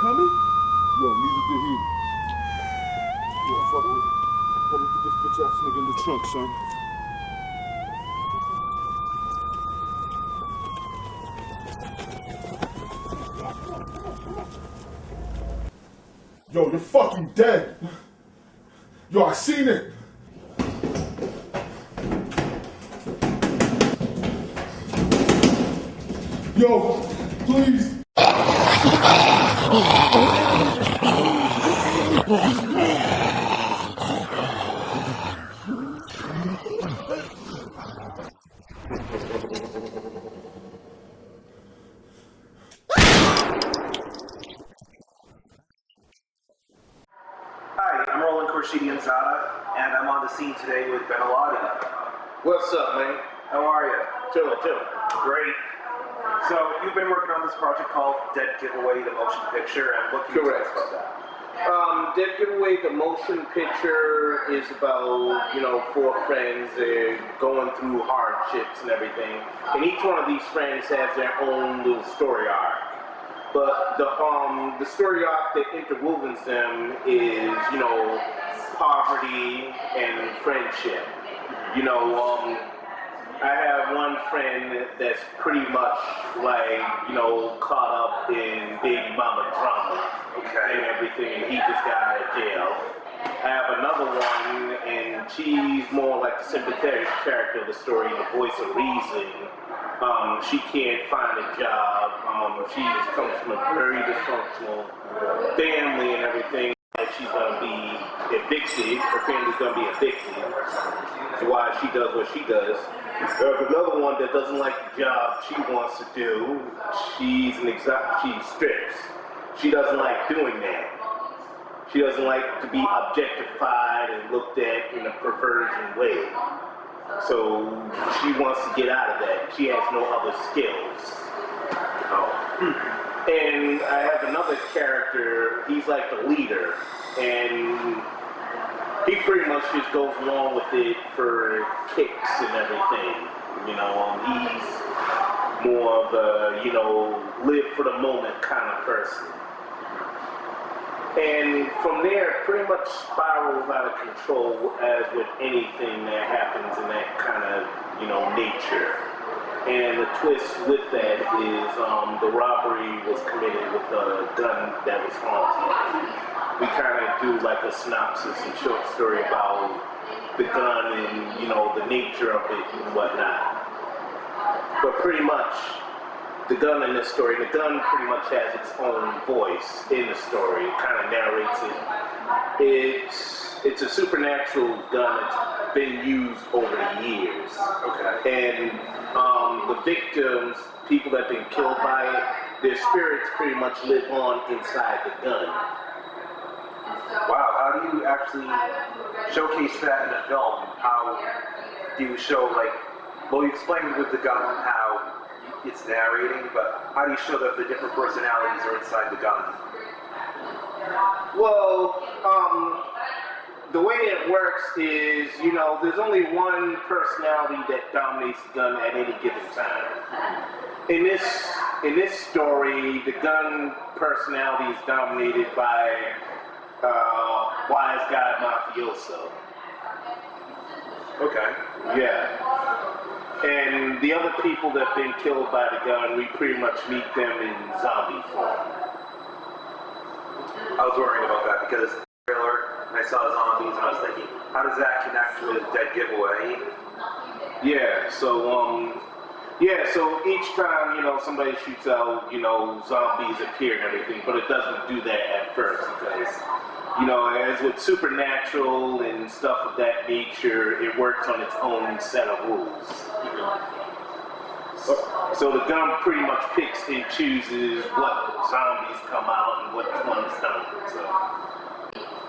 coming? Yo, neither did he. Yo, fuck it. Come and put this bitch ass nigga in the trunk, son. Yo, you're fucking dead. Yo, I seen it. Yo, please. Hi, I'm Roland Khorshidianzadeh, and I'm on the scene today with Ben Allotey. What's up, man? How are you? Chillin'. Great. So, you've been working on this project called Dead Giveaway, the motion picture, and what can you tell us about that? Dead Giveaway, the motion picture is about, four friends going through hardships and everything. And each one of these friends has their own little story arc. But the story arc that interwovens them is, poverty and friendship. I have one friend that's pretty much like, caught up in baby mama drama and everything, and he just got out of jail. I have another one, and she's more like the sympathetic character of the story, the voice of reason. She can't find a job. She comes from a very dysfunctional family and everything. She's gonna be evicted. Her family's gonna be evicted. That's why she does what she does. There's another one that doesn't like the job she wants to do. She strips. She doesn't like doing that. She doesn't like to be objectified and looked at in a perversion way. So she wants to get out of that. She has no other skills. And I have another character, he's like the leader, and he pretty much just goes along with it for kicks and everything. He's more of a, live for the moment kind of person. And from there, it pretty much spirals out of control as with anything that happens in that kind of, nature. And the twist with that is the robbery was committed with a gun that was haunted. We kind of do like a synopsis and short story about the gun and, the nature of it and whatnot. But pretty much, the gun in this story, the gun pretty much has its own voice in the story. It kind of narrates it. It's a supernatural gun that's been used over the years. And the victims, people that have been killed by it, their spirits pretty much live on inside the gun. Wow, how do you actually showcase that in a film? How do you show, you explained with the gun how it's narrating, but how do you show that the different personalities are inside the gun? Well, the way it works is, there's only one personality that dominates the gun at any given time. In this story, the gun personality is dominated by wise guy mafioso. Okay. Yeah. And the other people that have been killed by the gun, we pretty much meet them in zombie form. I was worrying about that because I saw zombies and I was thinking, how does that connect with Dead Giveaway? Yeah, so each time, somebody shoots out, zombies appear and everything, but it doesn't do that at first because, as with supernatural and stuff of that nature, it works on its own set of rules. So the gun pretty much picks and chooses what zombies come out and what ones don't.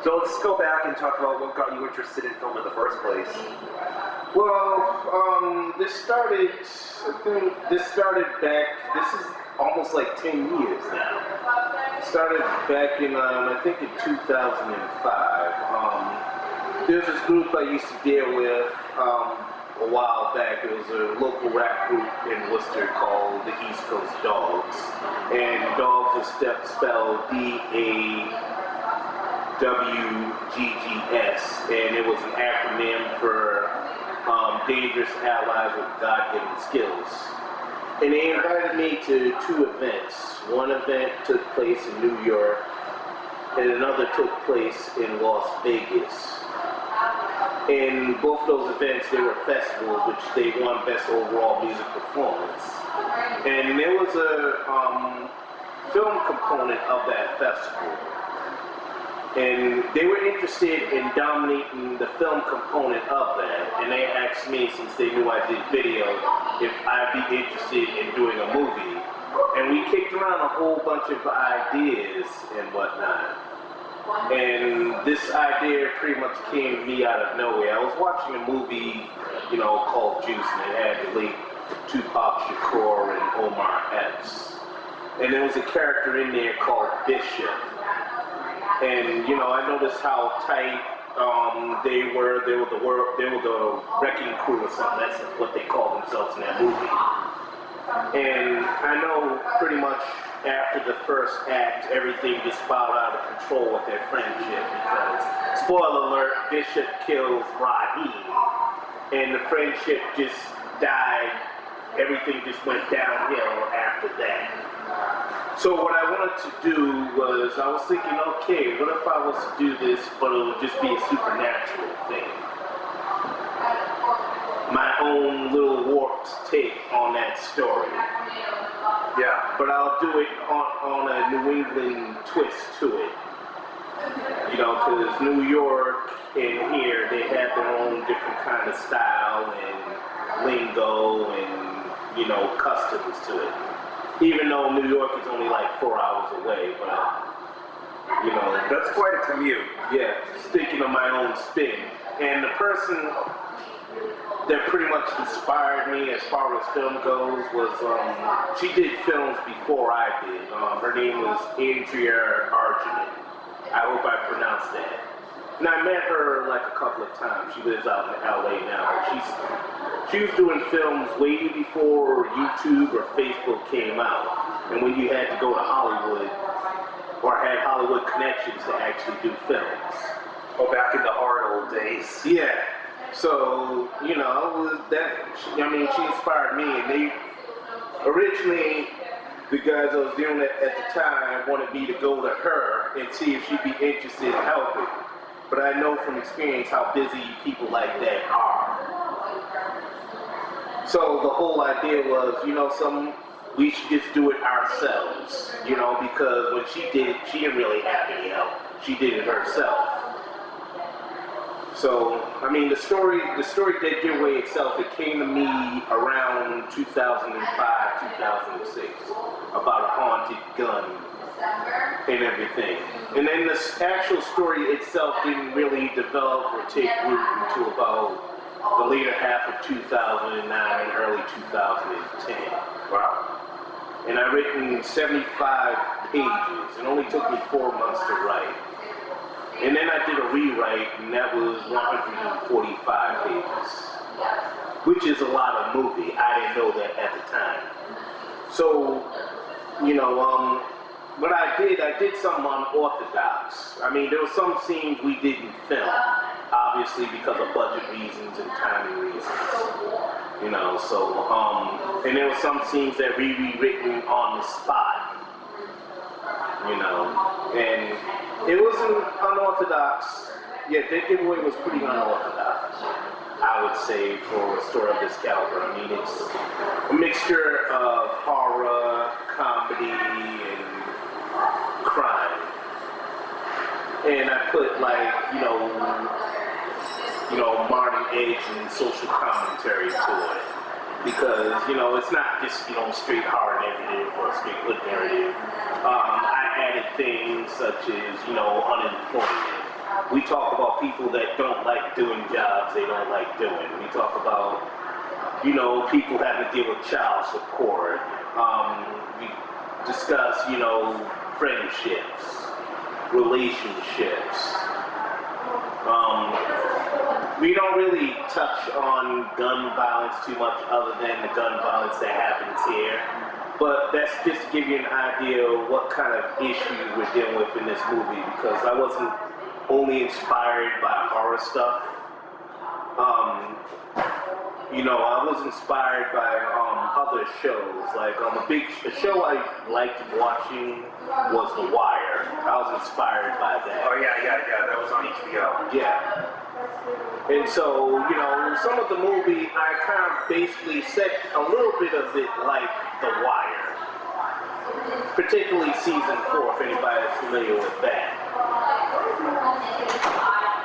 So let's go back and talk about what got you interested in film in the first place. Well, this started back, this is almost like 10 years now. Started back in, I think in 2005. There's this group I used to deal with. a while back. It was a local rap group in Worcester called the East Coast Dogs. And Dogs is spelled DAWGGS, and it was an acronym for Dangerous Allies with God-Given Skills. And they invited me to 2 events. One event took place in New York, and another took place in Las Vegas. In both of those events, they were festivals, which they won Best Overall Music Performance. And there was a film component of that festival. And they were interested in dominating the film component of that. And they asked me, since they knew I did video, if I'd be interested in doing a movie. And we kicked around a whole bunch of ideas and whatnot. And this idea pretty much came to me out of nowhere. I was watching a movie, you know, called Juice, and it had the late Tupac Shakur and Omar Epps. And there was a character in there called Bishop. And, you know, I noticed how tight they were the wrecking crew or something. That's what they call themselves in that movie. And I know pretty much after the first act, everything just spiraled out of control with their friendship because, spoiler alert, Bishop kills Raheem, and the friendship just died. Everything just went downhill after that. So what I wanted to do was, I was thinking, okay, what if I was to do this, but it would just be a supernatural thing? My own little warped take on that story. Yeah, but I'll do it on a New England twist to it. You know, because New York and here, they have their own different kind of style and lingo and, you know, customs to it. Even though New York is only like 4 hours away, but, you know. That's quite a commute. Yeah, just thinking of my own spin. And the person that pretty much inspired me as far as film goes was, she did films before I did. Her name was Andrea Arjun. I hope I pronounced that. And I met her like a couple of times. She lives out in LA now. She was doing films way before YouTube or Facebook came out. And when you had to go to Hollywood or had Hollywood connections to actually do films. Oh, back in the hard old days. Yeah. So, you know, she inspired me, and they originally, the guys I was dealing with at the time wanted me to go to her and see if she'd be interested in helping. But I know from experience how busy people like that are. So the whole idea was, you know, we should just do it ourselves, you know, because when she did it, she didn't really have any help. She did it herself. So, I mean, the story did give away itself. It came to me around 2005, 2006, about a haunted gun and everything. And then the actual story itself didn't really develop or take root until about the later half of 2009, early 2010. Wow. And I've written 75 pages. It only took me 4 months to write. And then I did a rewrite, and that was 145 pages, which is a lot of movie. I didn't know that at the time. So, you know, what I did something unorthodox. I mean, there were some scenes we didn't film, obviously because of budget reasons and timing reasons. You know, so, and there were some scenes that we rewritten on the spot. You know, and it wasn't unorthodox. Yeah, that giveaway was pretty unorthodox, I would say, for a story of this caliber. I mean, it's a mixture of horror, comedy, and crime. And I put, like, you know, modern age and social commentary to it. Because, you know, it's not just, you know, straight horror narrative or straight hood narrative. I added things such as, you know, unemployment. We talk about people that don't like doing jobs they don't like doing. We talk about, you know, people having to deal with child support. We discuss, you know, friendships, relationships, We don't really touch on gun violence too much other than the gun violence that happens here. But that's just to give you an idea of what kind of issues we're dealing with in this movie, because I wasn't only inspired by horror stuff. You know, I was inspired by other shows. Like a show I liked watching was The Wire. I was inspired by that. Oh yeah, that was on HBO. Yeah. And so, you know, some of the movie, I kind of basically set a little bit of it like The Wire. Particularly season 4, if anybody's familiar with that.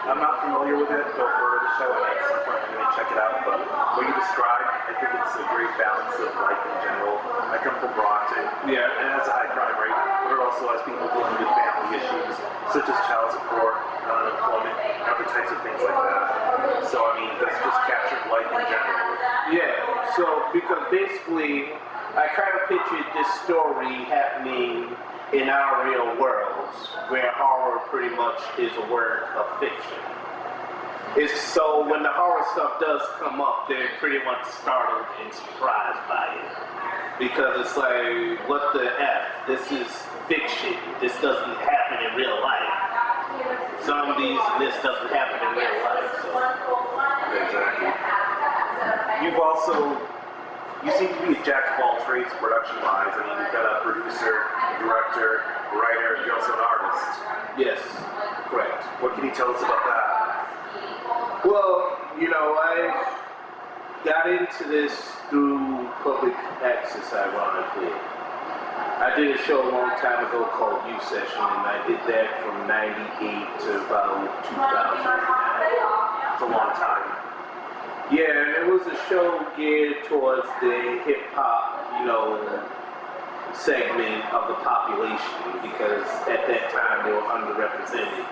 I'm not familiar with it, go for the show, and at some point I'm going to check it out, but what you described, I think it's a great balance of life in general. I come from Brockton, and it has a high crime rate, but it also has people dealing with family issues, such as child support, unemployment, and other types of things like that. So, I mean, that's just captured life in general. Yeah, so, because basically, I kind of pictured this story happening in our real worlds, where horror pretty much is a work of fiction. So when the horror stuff does come up, they're pretty much startled and surprised by it. Because it's like, what the F? This is fiction. This doesn't happen in real life. Zombies and this doesn't happen in real life. So. Exactly. You seem to be a jack of all trades production-wise. I mean, you've got a producer, director, writer, you're also an artist. Yes, correct. What can you tell us about that? Well, you know, I got into this through public access, ironically. I did a show a long time ago called U Session, and I did that from 98 to about 2009. It's a long time. Yeah, and it was a show geared towards the hip-hop, you know, segment of the population, because at that time they were underrepresented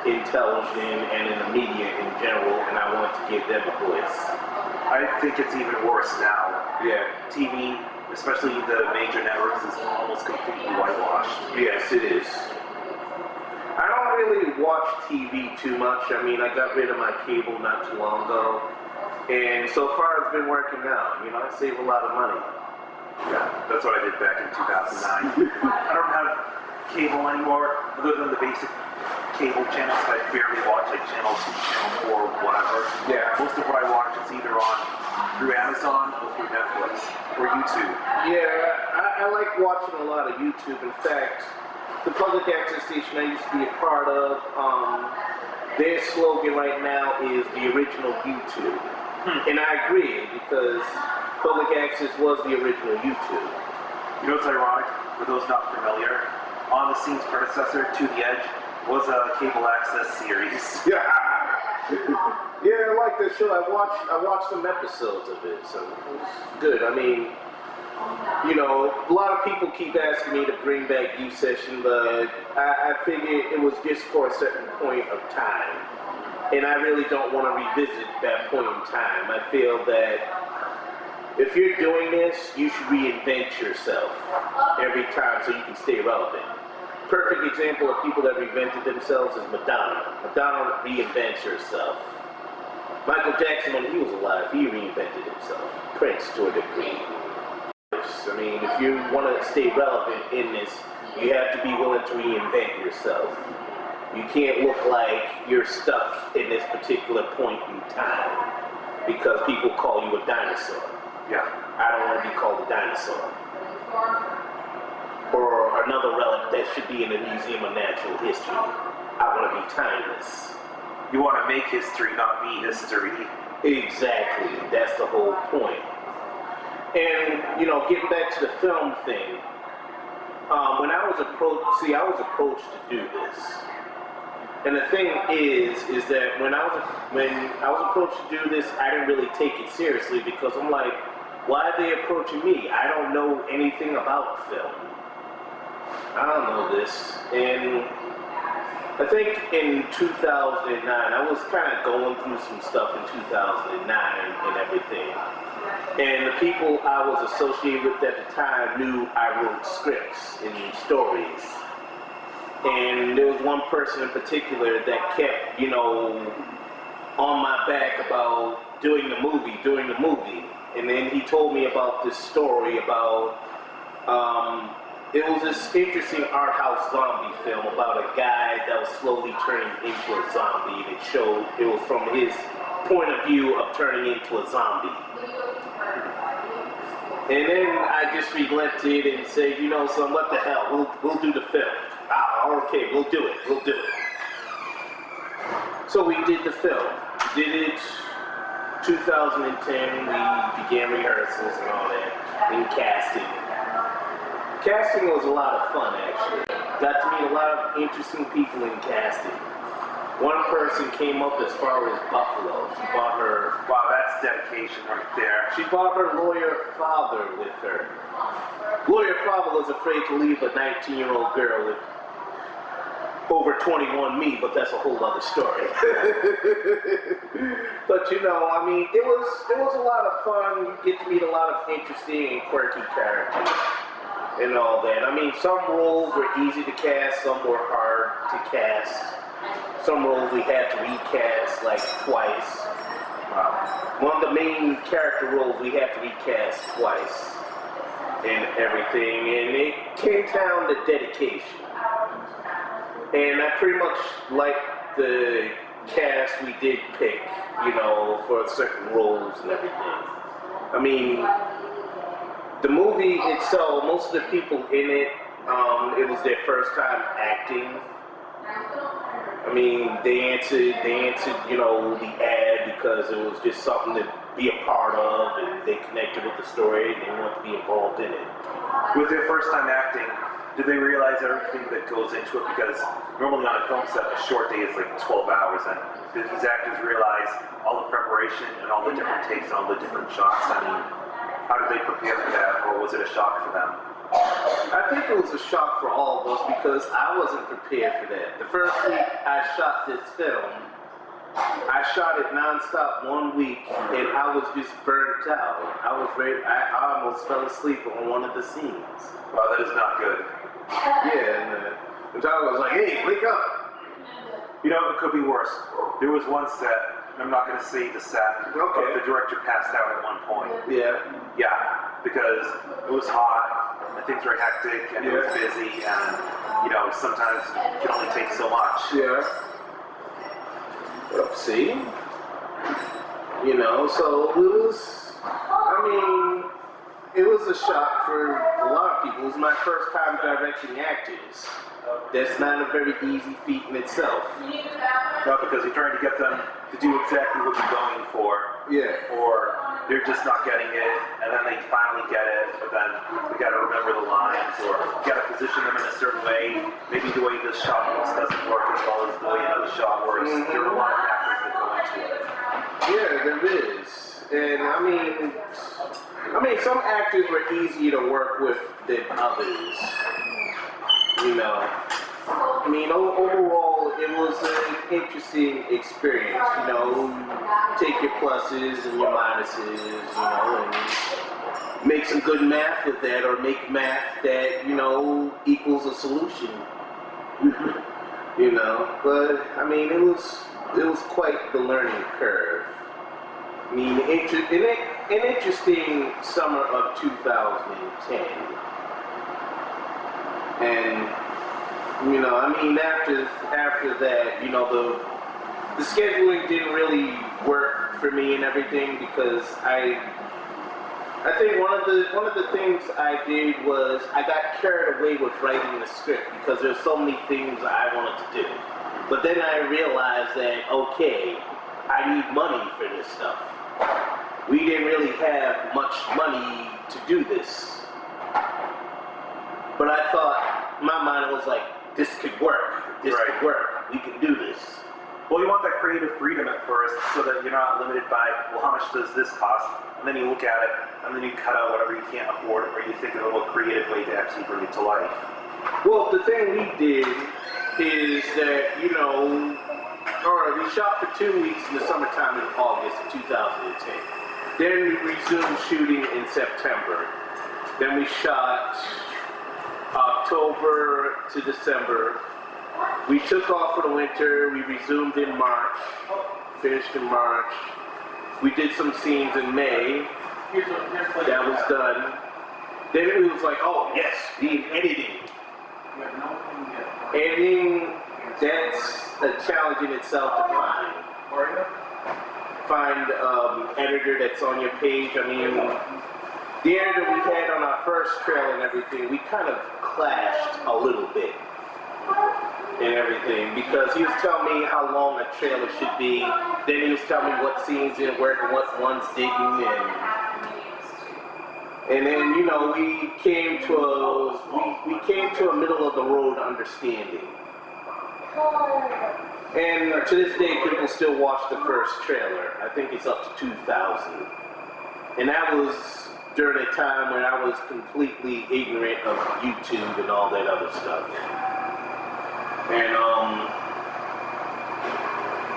in television and in the media in general, and I wanted to give them a voice. I think it's even worse now. Yeah. TV, especially the major networks, is almost completely whitewashed. Yes, it is. I don't really watch TV too much. I mean, I got rid of my cable not too long ago. And so far it's been working out. You know, I save a lot of money. Yeah, that's what I did back in 2009. I don't have cable anymore, other than the basic cable channels. I barely watch, like channel 2, channel 4, whatever. Yeah. Most of what I watch is either on through Amazon or through Netflix or YouTube. Yeah, I like watching a lot of YouTube. In fact, the public access station I used to be a part of, their slogan right now is the original YouTube. And I agree, because public access was the original YouTube. You know what's ironic? For those not familiar, On the Scene's predecessor, To the Edge, was a cable access series. Yeah, I like that show. I watched some episodes of it, so it was good. I mean, you know, a lot of people keep asking me to bring back U Session, but I figured it was just for a certain point of time. And I really don't want to revisit that point in time. I feel that if you're doing this, you should reinvent yourself every time so you can stay relevant. Perfect example of people that reinvented themselves is Madonna. Madonna reinvents herself. Michael Jackson, when he was alive, he reinvented himself. Prince, to a degree. I mean, if you want to stay relevant in this, you have to be willing to reinvent yourself. You can't look like you're stuck in this particular point in time because people call you a dinosaur. Yeah. I don't want to be called a dinosaur. Or another relic that should be in the Museum of Natural History. I want to be timeless. You want to make history, not be history. Exactly. That's the whole point. And, you know, getting back to the film thing, when I was approached to do this. And the thing is that when I was approached to do this, I didn't really take it seriously because I'm like, why are they approaching me? I don't know anything about film. I don't know this. And I think in 2009, I was kind of going through some stuff in 2009 and everything. And the people I was associated with at the time knew I wrote scripts and stories. And there was one person in particular that kept, you know, on my back about doing the movie. And then he told me about this story about, it was this interesting art house zombie film about a guy that was slowly turning into a zombie. And it was from his point of view of turning into a zombie. And then I just relented and said, you know, son, what the hell, we'll do the film. Okay, we'll do it. So we did the film. We did it 2010. We began rehearsals and all that, and casting. Casting was a lot of fun, actually. Got to meet a lot of interesting people in casting. One person came up as far as Buffalo. She brought her... Wow, that's dedication right there. She brought her lawyer father with her. Lawyer father was afraid to leave a 19-year-old girl with over 21 me, but that's a whole other story. But you know, I mean, it was a lot of fun. You get to meet a lot of interesting and quirky characters and all that. I mean, some roles were easy to cast, some were hard to cast. Some roles we had to recast like twice. One of the main character roles we had to recast twice and everything, and it came down to dedication. And I pretty much liked the cast we did pick, you know, for certain roles and everything. I mean, the movie itself, most of the people in it, it was their first time acting. I mean, they answered, you know, the ad because it was just something to be a part of, and they connected with the story, and they wanted to be involved in it. With their first time acting, did they realize everything that goes into it? Because normally on a film set, a short day is like 12 hours, and did these actors realize all the preparation and all the different takes and all the different shots? I mean, how did they prepare for that, or was it a shock for them? I think it was a shock for all of us because I wasn't prepared for that. The first week I shot this film, I shot it non-stop 1 week, and I was just burnt out. I almost fell asleep on one of the scenes. Wow, that is not good. Yeah, and John was like, hey, wake up. You know, it could be worse. There was one set, I'm not going to say the set, but the director passed out at one point. Yeah. Yeah, because it was hot, and things were hectic, and it was busy, and, you know, sometimes it can only take so much. Yeah. Well, see? You know, so it was, I mean, it was a shock for a lot of people. It was my first time directing actors. That's not a very easy feat in itself. No, because you're trying to get them to do exactly what you're going for. Yeah. Or they're just not getting it, and then they finally get it, but then we got to remember the lines, or you got to position them in a certain way. Maybe the way this shot looks doesn't work as well as the way another shot works. There are a lot of factors that go into it. Yeah, there is. And I mean, some actors were easier to work with than others. You know, I mean, overall, it was an interesting experience. You know, take your pluses and your minuses, you know, and make some good math with that, or make math that, you know, equals a solution. You know, but I mean, it was quite the learning curve. I mean, an interesting summer of 2010. And, you know, I mean, after that, you know, the scheduling didn't really work for me and everything, because I think one of the things I did was I got carried away with writing the script because there's so many things I wanted to do. But then I realized that, okay, I need money for this stuff. We didn't really have much money to do this. But I thought, my mind was like, this could work. This could work. We can do this. Well, you want that creative freedom at first so that you're not limited by, well, how much does this cost? And then you look at it, and then you cut out whatever you can't afford, or you think of a more creative way to actually bring it to life. Well, the thing we did is that, you know, we shot for 2 weeks in the summertime in August of 2010. Then we resumed shooting in September. Then we shot October to December, We took off for the winter. We resumed in March. Finished in March. We did some scenes in May. That was done. Then it was like, oh yes, the editing. Editing, that's a challenge in itself to find. Find editor that's on your page. I mean, the editor we had on our first trailer and everything, we kind of clashed a little bit and everything, because he was telling me how long a trailer should be, then he was telling me what scenes didn't work and what ones didn't, and then, you know, we came to a middle of the road understanding. And to this day, people still watch the first trailer. I think it's up to 2,000. And that was during a time when I was completely ignorant of YouTube and all that other stuff. And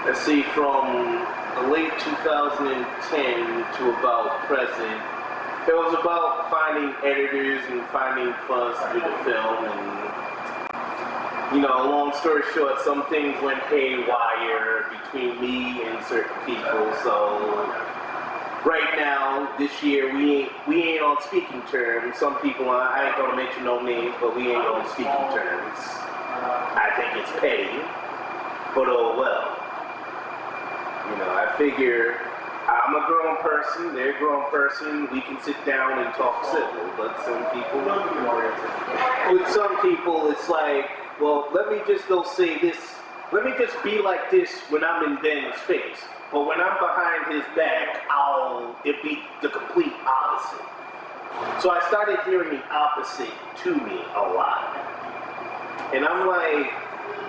let's see, from the late 2010 to about present, it was about finding editors and finding funds to do the film. And, you know, long story short, some things went haywire between me and certain people. So right now, this year, we ain't on speaking terms. Some people, I ain't gonna mention no names, but we ain't on speaking terms. I think it's petty, but oh well. You know, I figure I'm a grown person, they're a grown person, we can sit down and talk civil, but some people, with some people it's like, well, let me just go say this, let me just be like this when I'm in Ben's face, but when I'm behind his back, it'd be the complete opposite. So I started hearing the opposite to me a lot. And I'm like,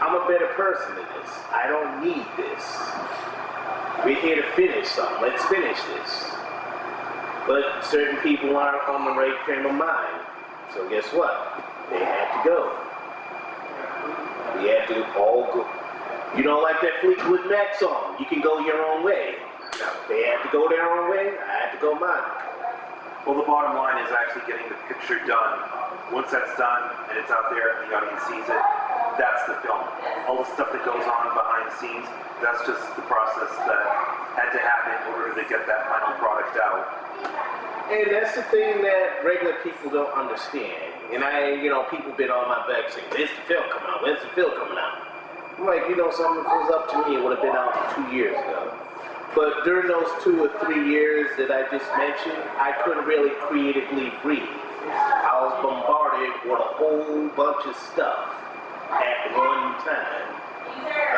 I'm a better person than this. I don't need this. We're here to finish something. Let's finish this. But certain people aren't on the right frame of mind. So guess what? They had to go. We had to all go. You don't like that Fleetwood Mac song? You can go your own way. They had to go their own way. I had to go mine. Well, the bottom line is actually getting the picture done. Once that's done and it's out there and the audience sees it, that's the film. All the stuff that goes on behind the scenes, that's just the process that had to happen in order to get that final product out. And that's the thing that regular people don't understand. And people been on my back saying, when's the film coming out? When's the film coming out? I'm like, you know, something, if it was up to me, it would have been out 2 years ago. But during those 2 or 3 years that I just mentioned, I couldn't really creatively breathe. I was bombarded with a whole bunch of stuff at one time.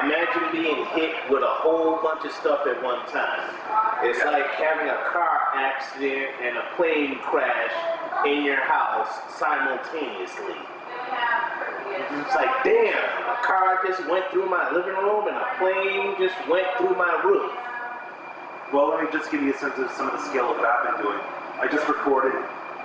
Imagine being hit with a whole bunch of stuff at one time. It's like having a car accident and a plane crash in your house simultaneously. It's like, damn, a car just went through my living room and a plane just went through my roof. Well, let me just give you a sense of some of the scale of what I've been doing. I just recorded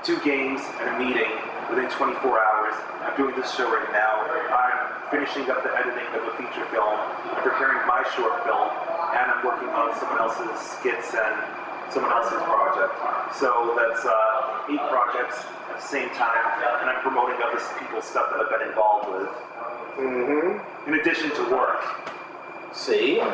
2 games and a meeting within 24 hours. I'm doing this show right now. I'm finishing up the editing of a feature film. I'm preparing my short film, and I'm working on someone else's skits and someone else's project. So that's 8 projects at the same time, and I'm promoting other people's stuff that I've been involved with. In addition to work. See,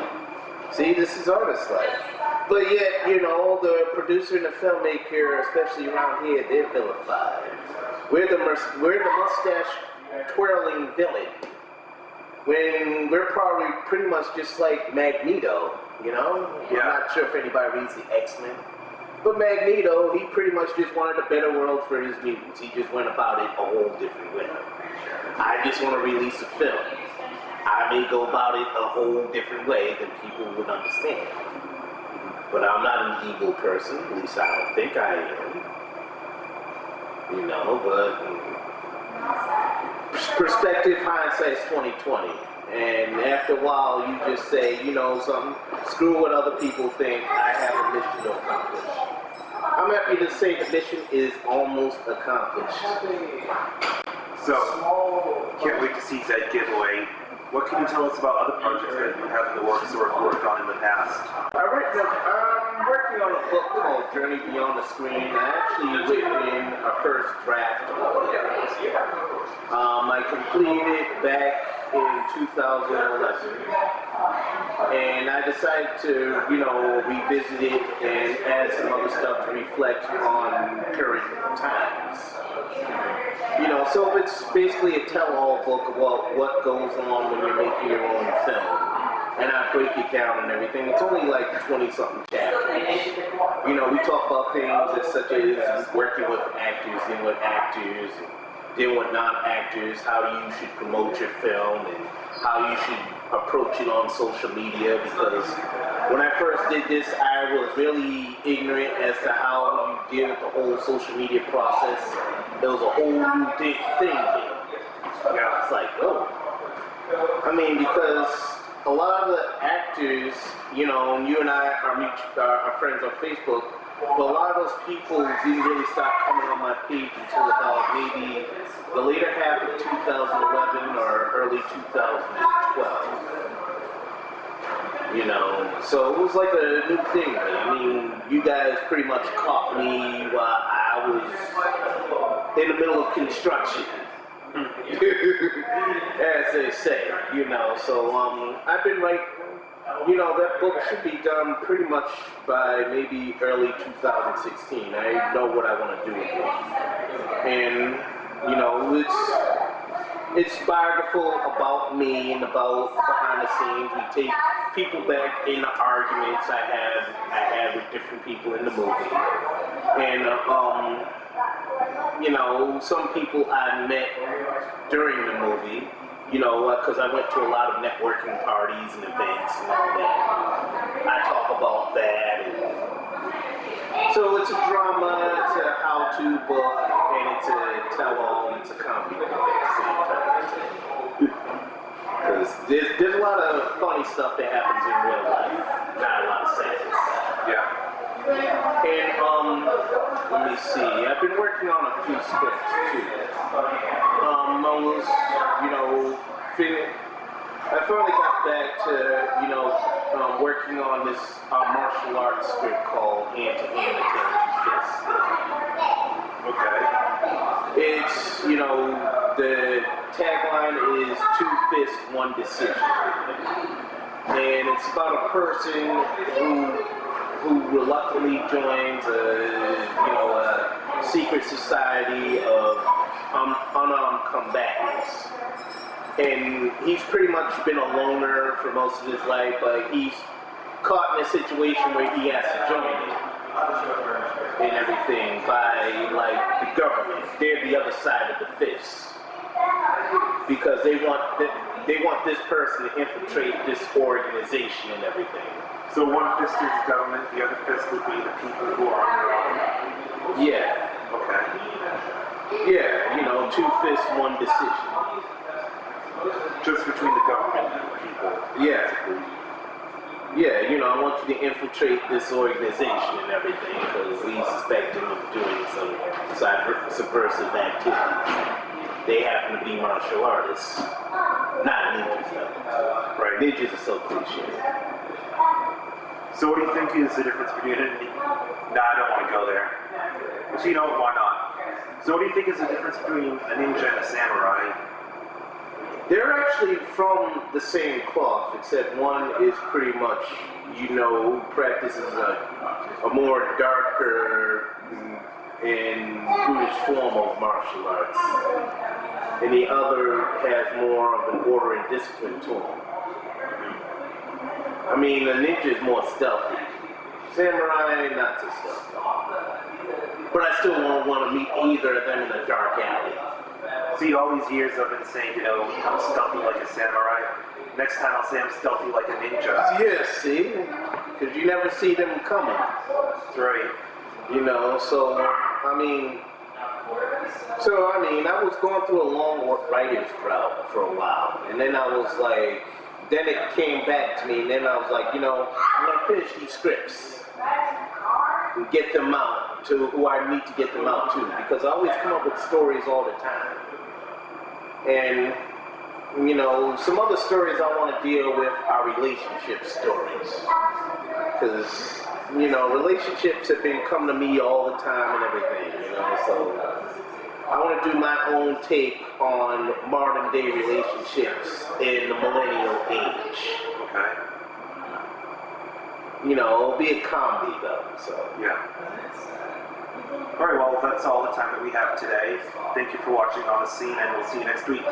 this is artist life. But yet, you know, the producer and the filmmaker, especially around here, they're vilified. We're the mustache twirling villain. When we're probably pretty much just like Magneto, you know? Yeah. I'm not sure if anybody reads the X-Men. But Magneto, he pretty much just wanted a better world for his mutants. He just went about it a whole different way. I just want to release a film. I may go about it a whole different way than people would understand. But I'm not an evil person, at least I don't think I am. You know, but perspective, hindsight's 20/20. And after a while, you just say, you know something, screw what other people think, I have a mission to accomplish. I'm happy to say the mission is almost accomplished. So, can't wait to see that giveaway. What can you tell us about other projects that you have in the works or have worked on in the past? I'm working on a book called Journey Beyond the Screen. I actually written a first draft of it. I completed it back in 2011, and I decided to, you know, revisit it and add some other stuff to reflect on current times. You know, so it's basically a tell-all book about what goes on when you're making your own film. And I break it down and everything. It's only like 20-something chapters. You know, we talk about things such as working with actors, dealing with actors, dealing with non-actors, how you should promote your film, and how you should approach it on social media. Because when I first did this, I was really ignorant as to how you deal with the whole social media process. It was a whole new thing to me. Yeah, it's like, oh. I mean, because a lot of the actors, you know, and you and I are friends on Facebook, but a lot of those people didn't really start coming on my page until about maybe the later half of 2011 or early 2012. You know, so it was like a new thing. I mean, you guys pretty much caught me while I was in the middle of construction. As they say, you know, so I've been you know, that book should be done pretty much by maybe early 2016. I know what I want to do with it. And, you know, it's biographical about me and about behind the scenes. We take people back in the arguments I had with different people in the movie. And, you know, some people I met during the movie, you know, because I went to a lot of networking parties and events and all that. I talk about that. And so it's a drama, it's a how-to book, and it's a tell-all, and it's a comedy book at the same time. Because there's a lot of funny stuff that happens in real life, not a lot of sadness. Yeah. And, let me see, I've been working on a few scripts, too. I was, you know, I finally got back to, you know, working on this martial arts script called Hand to Hand and Two Fists. Okay. It's, you know, the tagline is 2 fists, 1 decision. And it's about a person who reluctantly joins a secret society of unarmed combatants. And he's pretty much been a loner for most of his life, but he's caught in a situation where he has to join it and everything by, like, the government. They're the other side of the fist. Because they want this person to infiltrate this organization and everything. So one fist is government, the other fist would be the people who are on their own? Yeah. Okay. Yeah, you know, 2 fists, 1 decision. Just between the government and the people. Yeah. Yeah, you know, I want you to infiltrate this organization and everything because we suspect them of doing some subversive activities. They happen to be martial artists, not ninjas though. Right. Ninjas are so cliche. So what do you think is the difference between I don't want to go there. But you know, why not? So what do you think is the difference between a ninja and a samurai? They're actually from the same cloth, except one is pretty much, you know, practices a more darker and brutish form of martial arts. And the other has more of an order and discipline to him. I mean, the ninja is more stealthy. Samurai, not so stealthy. But I still won't want to meet either of them in a dark alley. See, all these years I've been saying, you know, I'm stealthy like a samurai. Next time I'll say I'm stealthy like a ninja. Yeah, see? Because you never see them coming. That's right. You know, so, I mean, I was going through a long writer's drought for a while. And then I was like, then it came back to me, and then I was like, you know, I'm going to finish these scripts and get them out to who I need to get them out to, because I always come up with stories all the time. And, you know, some other stories I want to deal with are relationship stories. Because, you know, relationships have been coming to me all the time and everything, you know, so I want to do my own take on modern day relationships in the millennial age. Okay. You know, it'll be a comedy though, so. Yeah. All right, well, that's all the time that we have today. Thank you for watching On the Scene, and we'll see you next week.